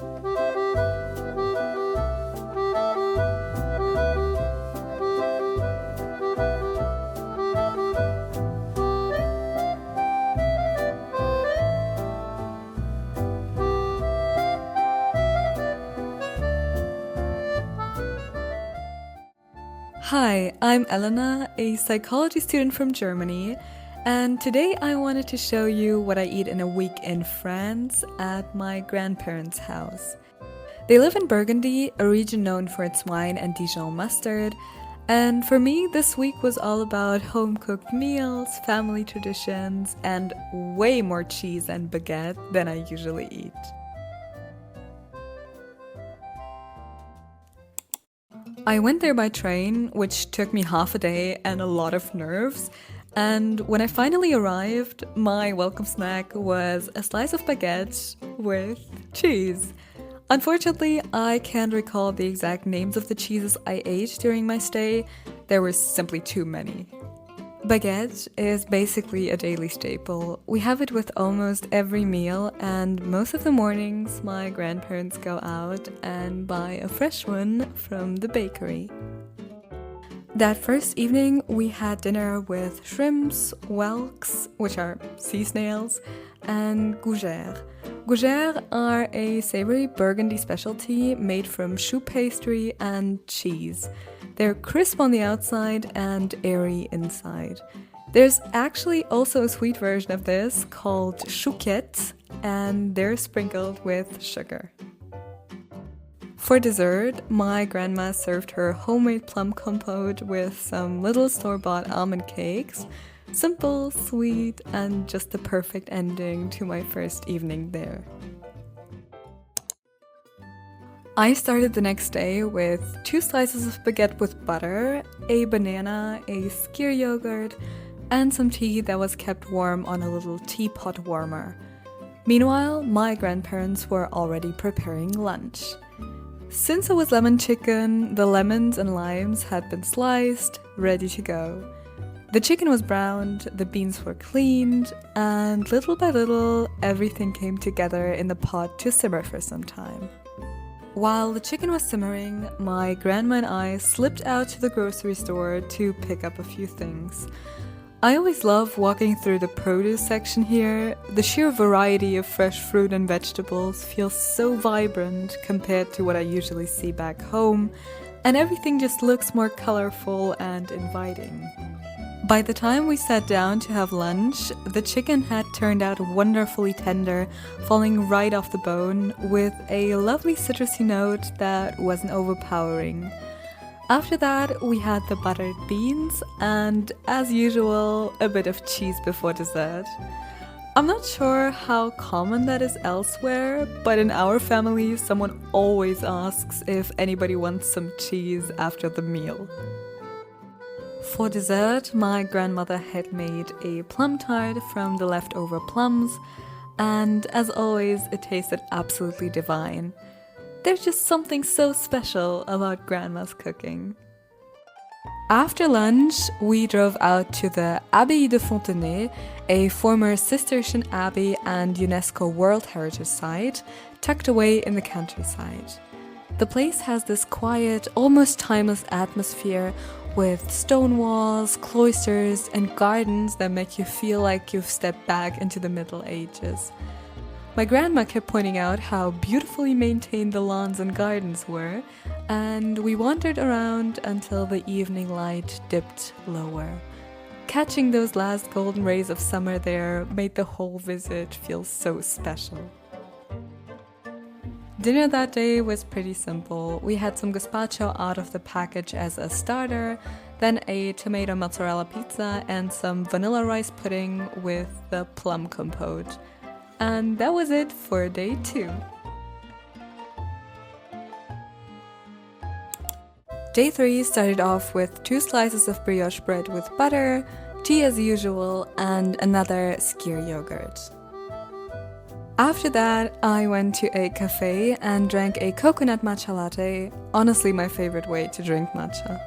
Hi, I'm Elena, a psychology student from Germany, and today I wanted to show you what I eat in a week in France at my grandparents' house. They live in Burgundy, a region known for its wine and Dijon mustard, and for me this week was all about home-cooked meals, family traditions, and way more cheese and baguette than I usually eat. I went there by train, which took me half a day and a lot of nerves. And when I finally arrived, my welcome snack was a slice of baguette with cheese. Unfortunately, I can't recall the exact names of the cheeses I ate during my stay. There were simply too many. Baguette is basically a daily staple. We have it with almost every meal, and most of the mornings my grandparents go out and buy a fresh one from the bakery. That first evening we had dinner with shrimps, whelks, which are sea snails, and gougères. Gougères are a savory Burgundy specialty made from choux pastry and cheese. They're crisp on the outside and airy inside. There's actually also a sweet version of this called chouquettes, and they're sprinkled with sugar. For dessert, my grandma served her homemade plum compote with some little store-bought almond cakes. Simple, sweet, and just the perfect ending to my first evening there. I started the next day with 2 slices of baguette with butter, a banana, a skyr yogurt, and some tea that was kept warm on a little teapot warmer. Meanwhile, my grandparents were already preparing lunch. Since it was lemon chicken, the lemons and limes had been sliced, ready to go. The chicken was browned, the beans were cleaned, and little by little, everything came together in the pot to simmer for some time. While the chicken was simmering, my grandma and I slipped out to the grocery store to pick up a few things. I always love walking through the produce section here. The sheer variety of fresh fruit and vegetables feels so vibrant compared to what I usually see back home, and everything just looks more colorful and inviting. By the time we sat down to have lunch, the chicken had turned out wonderfully tender, falling right off the bone, with a lovely citrusy note that wasn't overpowering. After that, we had the buttered beans and, as usual, a bit of cheese before dessert. I'm not sure how common that is elsewhere, but in our family, someone always asks if anybody wants some cheese after the meal. For dessert, my grandmother had made a plum tart from the leftover plums, and as always, it tasted absolutely divine. There's just something so special about grandma's cooking. After lunch, we drove out to the Abbaye de Fontenay, a former Cistercian abbey and UNESCO World Heritage Site, tucked away in the countryside. The place has this quiet, almost timeless atmosphere with stone walls, cloisters, and gardens that make you feel like you've stepped back into the Middle Ages. My grandma kept pointing out how beautifully maintained the lawns and gardens were, and we wandered around until the evening light dipped lower. Catching those last golden rays of summer there made the whole visit feel so special. Dinner that day was pretty simple. We had some gazpacho out of the package as a starter, then a tomato mozzarella pizza and some vanilla rice pudding with the plum compote. And that was it for day 2. Day 3 started off with 2 slices of brioche bread with butter, tea as usual, and another skyr yogurt. After that, I went to a cafe and drank a coconut matcha latte, honestly my favorite way to drink matcha.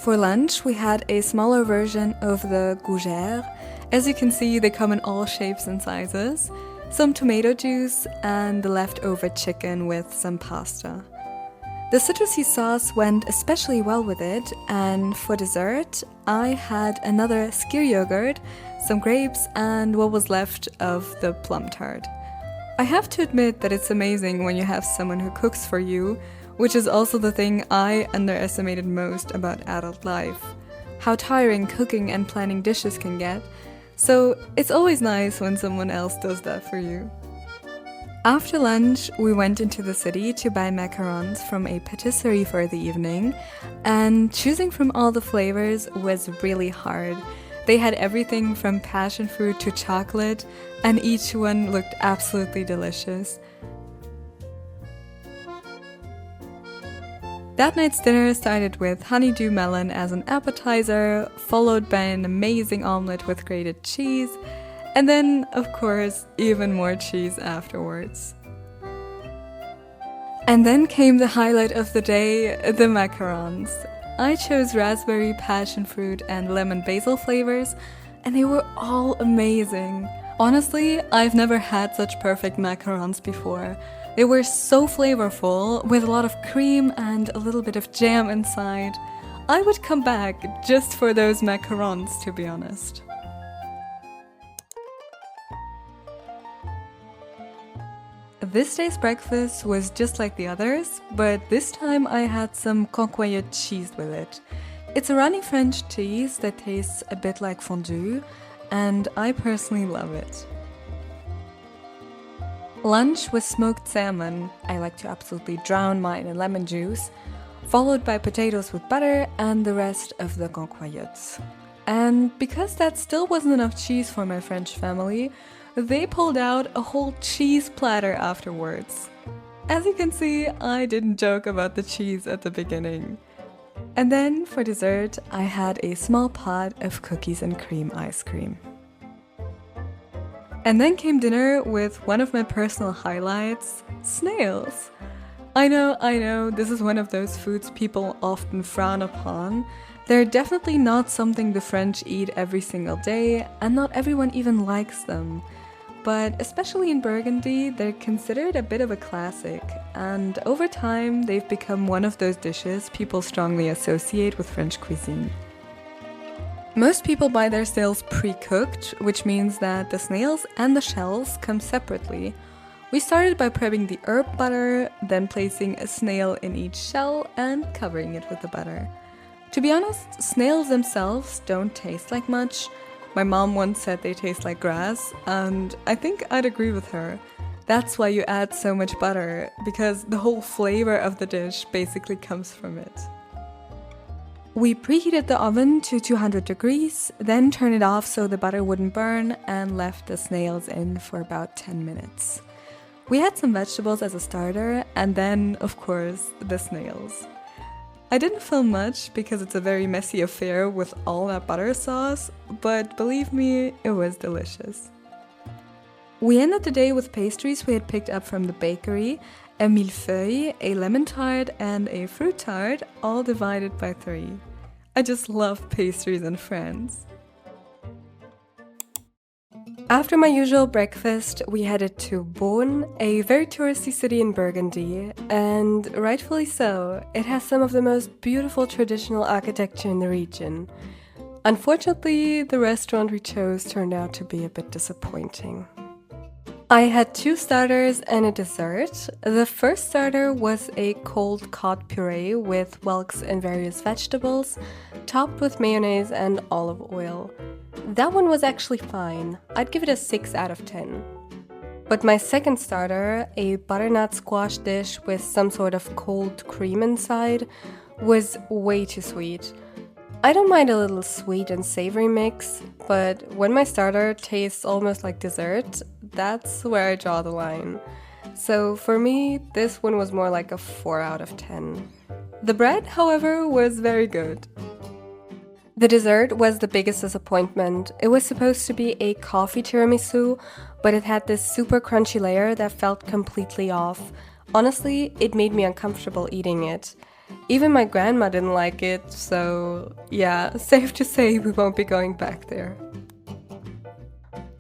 For lunch, we had a smaller version of the gougères As you can see, they come in all shapes and sizes. Some tomato juice and the leftover chicken with some pasta. The citrusy sauce went especially well with it, and for dessert, I had another skyr yogurt, some grapes, and what was left of the plum tart. I have to admit that it's amazing when you have someone who cooks for you, which is also the thing I underestimated most about adult life. How tiring cooking and planning dishes can get, so it's always nice when someone else does that for you. After lunch, we went into the city to buy macarons from a patisserie for the evening, and choosing from all the flavors was really hard. They had everything from passion fruit to chocolate, and each one looked absolutely delicious. That night's dinner started with honeydew melon as an appetizer, followed by an amazing omelette with grated cheese, and then, of course, even more cheese afterwards. And then came the highlight of the day, the macarons. I chose raspberry, passion fruit, and lemon basil flavors, and they were all amazing. Honestly, I've never had such perfect macarons before. They were so flavorful, with a lot of cream and a little bit of jam inside. I would come back just for those macarons, to be honest. This day's breakfast was just like the others, but this time I had some cancoillotte cheese with it. It's a runny French cheese that tastes a bit like fondue, and I personally love it. Lunch was smoked salmon. I like to absolutely drown mine in lemon juice, followed by potatoes with butter and the rest of the cancoillottes. And because that still wasn't enough cheese for my French family, they pulled out a whole cheese platter afterwards. As you can see, I didn't joke about the cheese at the beginning. And then for dessert, I had a small pot of cookies and cream ice cream. And then came dinner with one of my personal highlights, snails. I know, this is one of those foods people often frown upon. They're definitely not something the French eat every single day, and not everyone even likes them. But especially in Burgundy, they're considered a bit of a classic, and over time they've become one of those dishes people strongly associate with French cuisine. Most people buy their snails pre-cooked, which means that the snails and the shells come separately. We started by prepping the herb butter, then placing a snail in each shell and covering it with the butter. To be honest, snails themselves don't taste like much. My mom once said they taste like grass, and I think I'd agree with her. That's why you add so much butter, because the whole flavor of the dish basically comes from it. We preheated the oven to 200 degrees, then turned it off so the butter wouldn't burn, and left the snails in for about 10 minutes. We had some vegetables as a starter, and then, of course, the snails. I didn't film much because it's a very messy affair with all that butter sauce, but believe me, it was delicious. We ended the day with pastries we had picked up from the bakery, a millefeuille, a lemon tart, and a fruit tart, all divided by 3. I just love pastries in France. After my usual breakfast, we headed to Beaune, a very touristy city in Burgundy, and rightfully so, it has some of the most beautiful traditional architecture in the region. Unfortunately, the restaurant we chose turned out to be a bit disappointing. I had 2 starters and a dessert. The first starter was a cold cod puree with whelks and various vegetables, topped with mayonnaise and olive oil. That one was actually fine. I'd give it a 6 out of 10. But my second starter, a butternut squash dish with some sort of cold cream inside, was way too sweet. I don't mind a little sweet and savory mix, but when my starter tastes almost like dessert, that's where I draw the line. So for me, this one was more like a 4 out of 10. The bread, however, was very good. The dessert was the biggest disappointment. It was supposed to be a coffee tiramisu, but it had this super crunchy layer that felt completely off. Honestly, it made me uncomfortable eating it. Even my grandma didn't like it, so yeah, safe to say we won't be going back there.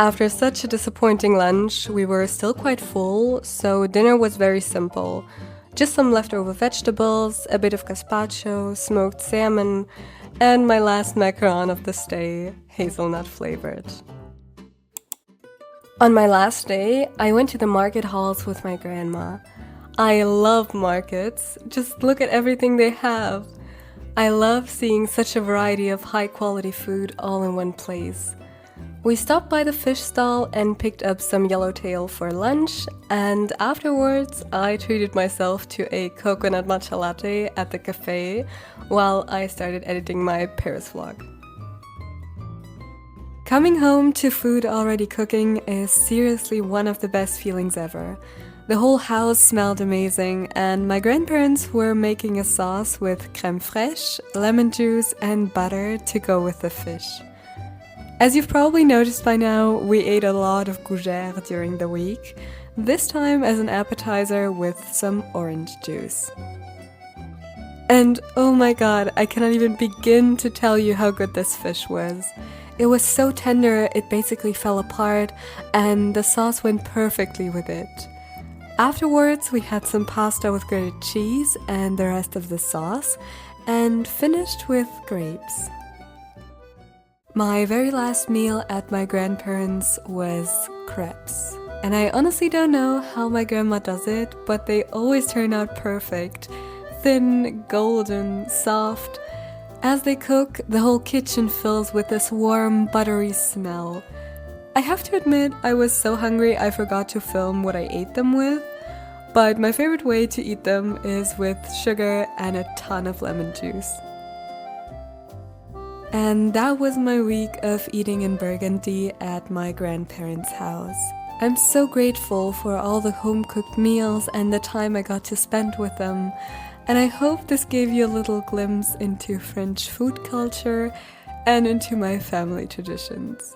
After such a disappointing lunch, we were still quite full, so dinner was very simple. Just some leftover vegetables, a bit of gazpacho, smoked salmon, and my last macaron of this day, hazelnut flavored. On my last day, I went to the market halls with my grandma. I love markets. Just look at everything they have. I love seeing such a variety of high-quality food all in one place. We stopped by the fish stall and picked up some yellowtail for lunch, and afterwards I treated myself to a coconut matcha latte at the cafe while I started editing my Paris vlog. Coming home to food already cooking is seriously one of the best feelings ever. The whole house smelled amazing, and my grandparents were making a sauce with crème fraîche, lemon juice, and butter to go with the fish. As you've probably noticed by now, we ate a lot of gougères during the week, this time as an appetizer with some orange juice. And oh my god, I cannot even begin to tell you how good this fish was. It was so tender it basically fell apart, and the sauce went perfectly with it. Afterwards, we had some pasta with grated cheese and the rest of the sauce, and finished with grapes. My very last meal at my grandparents' was crêpes. And I honestly don't know how my grandma does it, but they always turn out perfect. Thin, golden, soft. As they cook, the whole kitchen fills with this warm, buttery smell. I have to admit, I was so hungry I forgot to film what I ate them with, but my favorite way to eat them is with sugar and a ton of lemon juice. And that was my week of eating in Burgundy at my grandparents' house. I'm so grateful for all the home-cooked meals and the time I got to spend with them, and I hope this gave you a little glimpse into French food culture and into my family traditions.